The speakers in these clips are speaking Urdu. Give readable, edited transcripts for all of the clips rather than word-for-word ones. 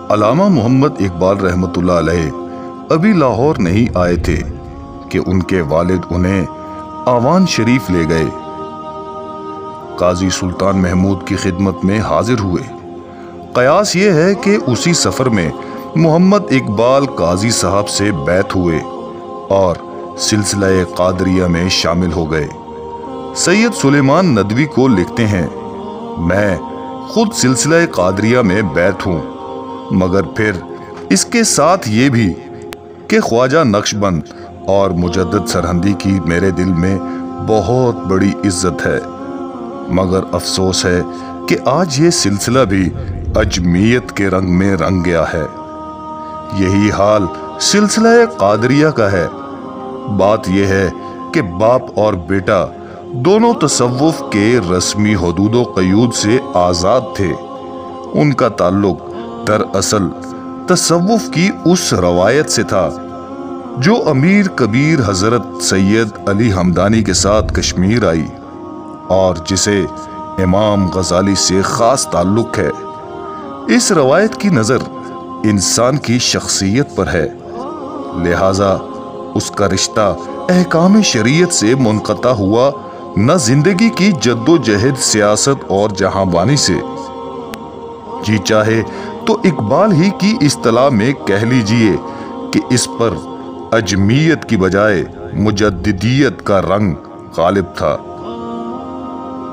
علامہ محمد اقبال رحمۃ اللہ علیہ ابھی لاہور نہیں آئے تھے کہ ان کے والد انہیں آوان شریف لے گئے۔ قاضی سلطان محمود کی خدمت میں حاضر ہوئے۔ قیاس یہ ہے کہ اسی سفر میں محمد اقبال قاضی صاحب سے بیعت ہوئے اور سلسلہ قادریہ میں شامل ہو گئے۔ سید سلیمان ندوی کو لکھتے ہیں، میں خود سلسلہ قادریہ میں بیعت ہوں، مگر پھر اس کے ساتھ یہ بھی کہ خواجہ نقشبند اور مجدد سرہندی کی میرے دل میں بہت بڑی عزت ہے، مگر افسوس ہے کہ آج یہ سلسلہ بھی اجمیت کے رنگ میں رنگ گیا ہے۔ یہی حال سلسلہ قادریہ کا ہے۔ بات یہ ہے کہ باپ اور بیٹا دونوں تصوف کے رسمی حدود و قیود سے آزاد تھے۔ ان کا تعلق دراصل تصوف کی اس روایت سے تھا جو امیر کبیر حضرت سید علی ہمدانی کے ساتھ کشمیر آئی اور جسے امام غزالی سے خاص تعلق ہے۔ اس روایت کی نظر انسان کی شخصیت پر ہے، لہذا اس کا رشتہ احکام شریعت سے منقطع ہوا نہ زندگی کی جد و جہد، سیاست اور جہاں بانی سے۔ جی چاہے تو اقبال ہی کی اصطلاح میں کہہ لیجئے کہ اس پر اجمیت کی بجائے مجددیت کا رنگ غالب تھا۔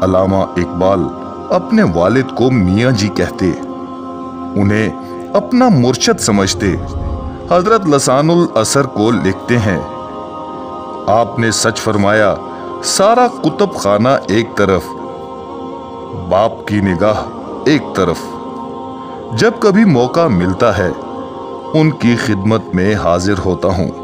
علامہ اقبال اپنے والد کو میاں جی کہتے، انہیں اپنا مرشد سمجھتے۔ حضرت لسان الاثر کو لکھتے ہیں، آپ نے سچ فرمایا، سارا کتب خانہ ایک طرف، باپ کی نگاہ ایک طرف۔ جب کبھی موقع ملتا ہے ان کی خدمت میں حاضر ہوتا ہوں۔